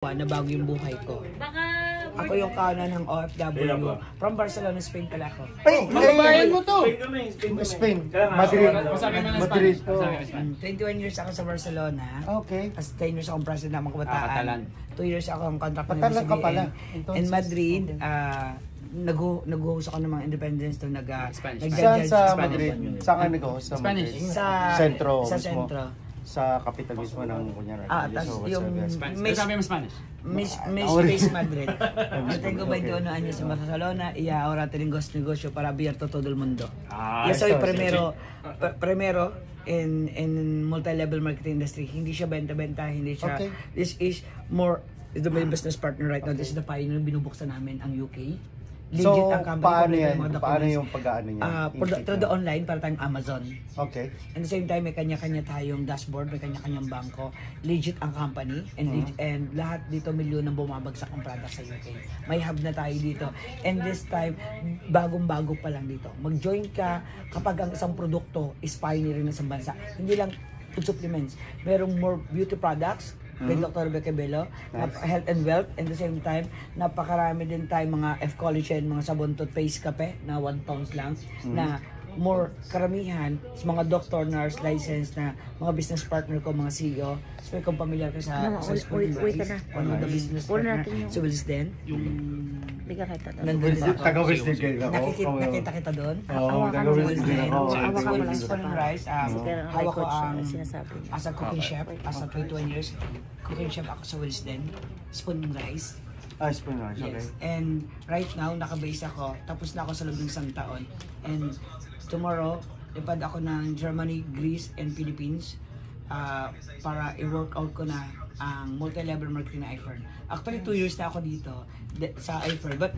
na bago yung buhay ko. Ako yung kanan ng OFW. From Barcelona, Spain pala ako. Ay, Bayan mo to! Spain. Madrid. 21 years ako sa Barcelona. Okay. As 10 years akong president ng mga kabataan. 2 years akong contractor ng Patalan ka pala. In Madrid, nag-host ako ng mga independence doon. Saan sa Madrid? Saan ka nag-host? Sa Madrid? Sa Sentro. Sa mismo. Sentro. Sa capital mismo ng kunyari. Tapos yung Miss Ahora. Space Madrid. Yo tengo 21 años en Barcelona y ahora tengo negosyo para abierto todo el mundo. Yo soy primero en multi-level marketing industry. Hindi siya benta-benta, hindi siya. This is more the main business partner right now. This is the pioneer binubuksan namin ang UK. Legit So, ang company. paano yan? Paano yung pag-aano niya? Through the online, para tayong Amazon. Okay. And the same time, may kanya-kanya tayong dashboard, may kanya-kanyang bangko. Legit ang company. And lahat dito, milyon ang bumabagsak ang product sa UK. May hub na tayo dito. And this time, bagong-bago pa lang dito. Mag-join ka kapag ang isang produkto is pioneering na sa bansa. Hindi lang food supplements. Merong more beauty products, kay Dr. Rebecca Bello, health and wealth, and the same time, napakarami din tayo mga F-collagen, mga sabon, toothpaste, kape, na 1 pounds lang, na more karamihan sa mga doctor, nurse, license na mga business partner ko, mga CEO. So, kung familiar ka sa one of the business partner, si Wills din. Nandun ba ako? Taga-West din ako. Nakita kita doon? Oo, taga-West din ako. Wills Spoon Rice, hawak ko ang as a cooking chef, as a 21 years, cooking chef ako sa Wills din. Spoon Rice. Spoon Rice, okay. Yes. And right now, nakabase ako. Tapos na ako sa loob ng isang taon. And tomorrow, ipad ako ng Germany, Greece, and Philippines para i-workout ko na ang multi-level marketing na iFern. Actually, 2 years na ako dito sa iFern. But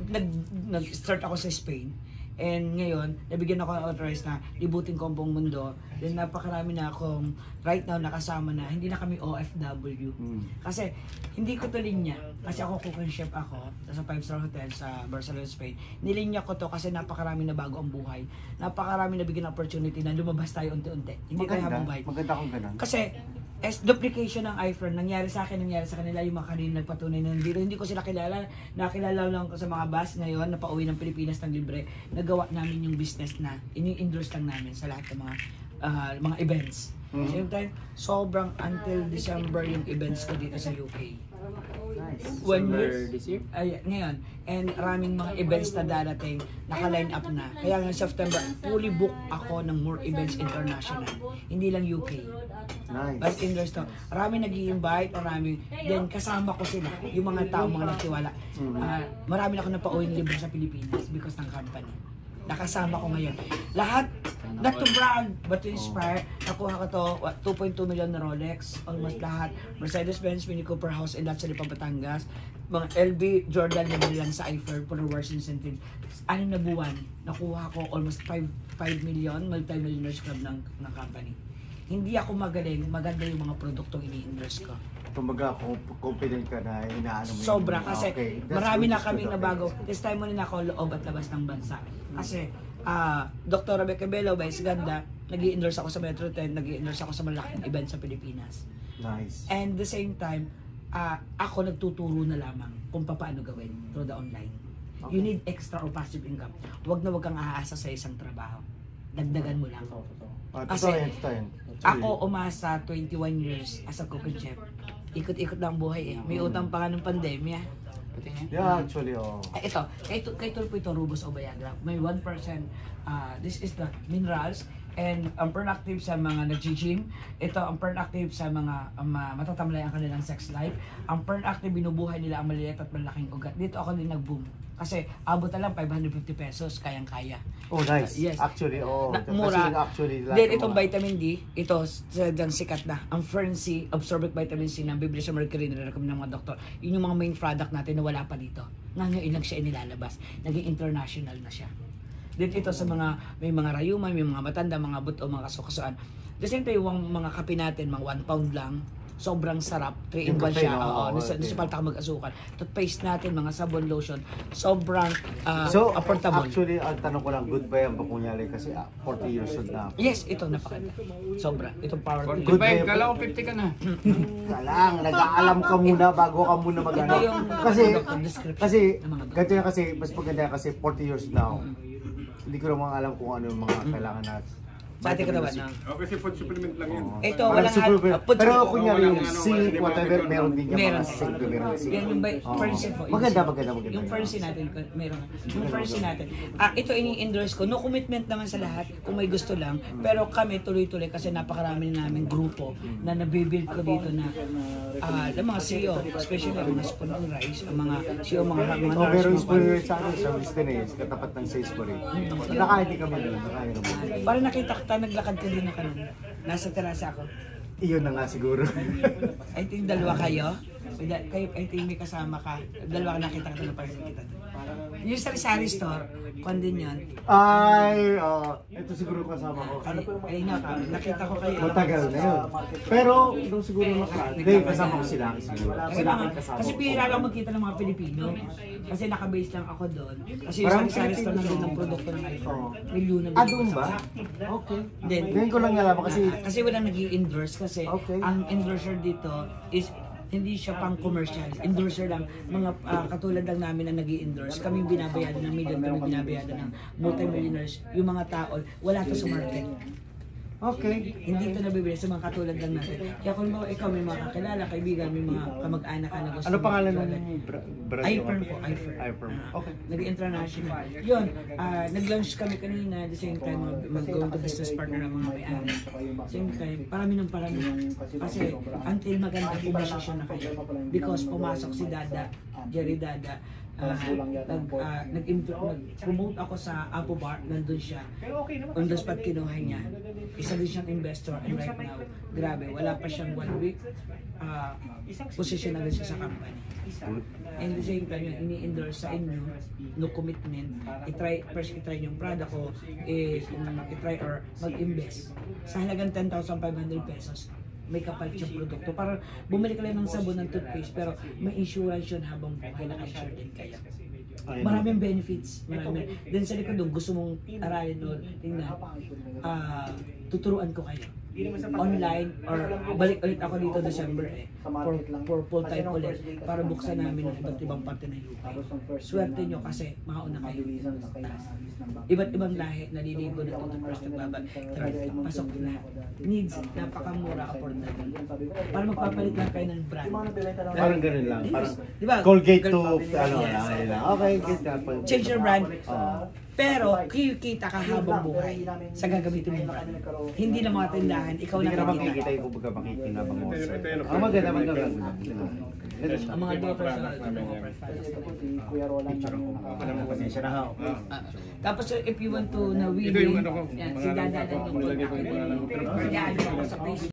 nag-start ako sa Spain. And ngayon, nabigyan ako ng authorized na libutin ko ang buong mundo. Then napakarami na akong right now nakasama na, hindi na kami OFW. Kasi hindi ko to linya. Kasi ako cooking chef ako sa 5-star hotel sa Barcelona, Spain. Nilinya ko to kasi napakarami na bago ang buhay. Napakarami na bigyan ng opportunity na lumabas tayo unti-unti. Hindi tayo habang buhay. Maganda kung ganun. Kasi as duplication ng iFern, nangyari sa akin, nangyari sa kanila, yung mga kanina nagpatunay na nandito. Hindi ko sila kilala. Nakilala lang ko sa mga bus ngayon, na pauwi ng Pilipinas ng libre. Nagawa namin yung business na ini-endorse lang namin sa lahat ng mga events. Same time, sobrang until December yung events ko dito sa UK. December this year? Ngayon. And maraming mga events na darating, naka-line up na. Kaya ngayong September, fully book ako ng more events international. Hindi lang UK. Nice. But in there's no, marami nag-i-invite, marami. Then kasama ko sila, yung mga tao, mga nagtiwala. Marami na ako napauwi ng libre sa Pilipinas because ng company. Nakasama ko ngayon. Lahat, not to brag, but to inspire. Nakuha ko to, 2.2 million na Rolex, almost lahat. Mercedes-Benz, Mini Cooper House, and that's sa Lipa, Batangas. Mga LB, Jordan na lang sa iFern for rewards incentive. 6 na buwan, nakuha ko almost 5 million, multi-millionaires club ng company. Hindi ako magaling, maganda yung mga produktong ini-endorse ko. Kumbaga, confident ka na inaano mo. Sobra, kasi marami na kaming nabago. Testimony na ako loob at labas ng bansa. Kasi, Dr. Rebecca Bello, Vice Ganda, nag-i-endorse ako sa Metro 10, nag-i-endorse ako sa malaking event sa Pilipinas. Nice. And the same time, ako nagtuturo na lamang kung paano gawin through the online. You need extra or passive income. Huwag na huwag kang aasa sa isang trabaho. Dagdagan mo lang. Kasi ako umasa 21 years as a cooking chef. Ikot-ikot lang buhay eh. May utang pa nga ng pandemya. Yeah, actually, Ito, kay Tulpo ito, Rubus o Viagra. May 1%, this is the minerals, and ang productive sa mga nag-gym. Ito ang productive sa mga matatamlay ang kanilang sex life. Ang productive, binubuhay nila ang maliit at malaking ugat. Dito ako din nag-boom. Kasi abot na lang 550 pesos, kayang-kaya. Oh, nice. Yes. Actually, mura. Actually, Then itong vitamin D, ito sadyang sikat na. Ang Fern C, absorbent vitamin C na bibili sa Mercury, nire-recommend ng mga doktor. Yun yung mga main product natin na wala pa dito. Ngayon lang siya inilalabas. Naging international na siya. Then ito sa may mga rayuman, may mga matanda, mga buto, mga kasukasuan. The same time, yung mga kape natin, mga 1 pound lang, sobrang sarap. 3 in Yung 1 cafe, siya. no? Oo, Oo, nasa okay. palta mag-asukal. Toothpaste natin, mga sabon, lotion, sobrang So, affordable. actually, ang tanong ko lang, good ba yan kunyari kasi 40 years old na ako. Yes, ito napakaganda. Sobra. Itong power tip. Good 45, ba kala ko 50 ka na. Kalang, nag-aalam ka muna bago ka muna mag-ano. Ito yung Kasi, description kasi, ng mga doktor. ganito yan kasi, mas maganda yan kasi 40 years na ako. Hindi ko naman alam kung ano yung mga kailangan natin. Sa ating katawan, no? Kasi food supplement lang yun. Ito, Parang walang super, food pero supplement. kunyari yung Walang ano, zinc, walang whatever, meron din yung Meron. mga zinc, meron zinc. Yan yung Oo. Ferncin po. Maganda, maganda. Yung Ferncin natin, meron. Yung Ferncin natin. Ito ini-endorse ko. No commitment naman sa lahat kung may gusto lang. Pero kami tuloy-tuloy kasi napakarami na namin grupo na nabibuild ko dito na ng mga CEO, especially ang mga spoon and rice, ang mga CEO, mga Oh, meron nurse, po yung sa akin, service din eh, katapat ng Sainsbury. Nakain din kami doon, nakain naman. para nakita kita, naglakad ka din na kanon. Nasa terasa ako. Iyon na nga siguro. I think dalawa kayo. Kayo, I think may kasama ka. Dalawa ka nakita ka na parang kita doon. Yung sari-sari store, kung din yun. Ay, ito siguro kasama ko. Ay, nakita ko kayo. Matagal na yun. Pero, nung siguro hindi, kasama ko sila siguro. Sila ang kasama Kasi ko. bihira lang magkita ng mga Pilipino. Kasi nakabase lang ako doon. Kasi yung Parang sari-sari store Pilipino. nandun ng produkto ng iPhone. Oo. Milyon na Doon ba? Okay. Then, Ngayon ko lang nalaman kasi kasi walang nag-i-endorse kasi Okay. ang endorser dito is hindi siya pang commercial. Endorser lang. Mga katulad lang namin na nag-i-endorse. Kami binabayaran ng million, kami binabayaran ng multimillionaires. Yung mga tao, wala to sa market. okay. Hindi ito nabibili sa mga katulad lang natin. Kaya kung ikaw may mga kakilala, kaibigan, may mga kamag-anak ka na gusto. Ano pangalan mo- ng brand? iFirm po, iFirm. iFirm. Okay. Nag-international. Yun, nag-launch kami kanina, at the same time, mag-go to business partner ng mga may-ari. Same time, parami ng parami. Kasi, until maganda, pumasasyon na kayo. Because pumasok si Dada, Jerry Dada, nag-promote ako sa Apo Bar, nandun siya. On the spot kinuha niya. Isa din siyang investor and right now, grabe, wala pa siyang 1 week. Position na rin siya sa company. And the same time, yung ini-endorse sa inyo, no commitment, first i-try yung product ko, i-try or mag-invest. Sa halagang 10,500 pesos, may kapalit siyang produkto. Para bumili ka lang ng sabon ng toothpaste, pero may insurance yun habang buhay, naka-insure din kayo. Maraming benefits. Marami. Then sa likod doon, gusto mong aralin o tingnan, tuturuan ko kayo. Online or balik ulit ako dito December for full time ulit para buksan namin ang iba't ibang parte ng UK. Swerte nyo kasi makauna kayo. Iba't ibang lahi naliligo na toothbrush pasok na. Needs, napakamura, affordable. Para magpapalit lang kayo ng brand. Parang ganun lang. Parang Diba? Colgate to, ano Yes. lang. Okay, good na. Change your brand. Pero kikita ka habang buhay sa gagamitin mong brand. Hindi na mga tindahan, ikaw Hindi na ka naman kikita. kikita yung kumbaga makikinabang mo. Ito yun. Maganda, maganda. Ang mga doctors na Pasensya na ako. tapos if you want to na Ito yung ano ko. yan, si Dada na yung Malagay ko yung pangalan ko. contact. Kaya ano ako sa Facebook.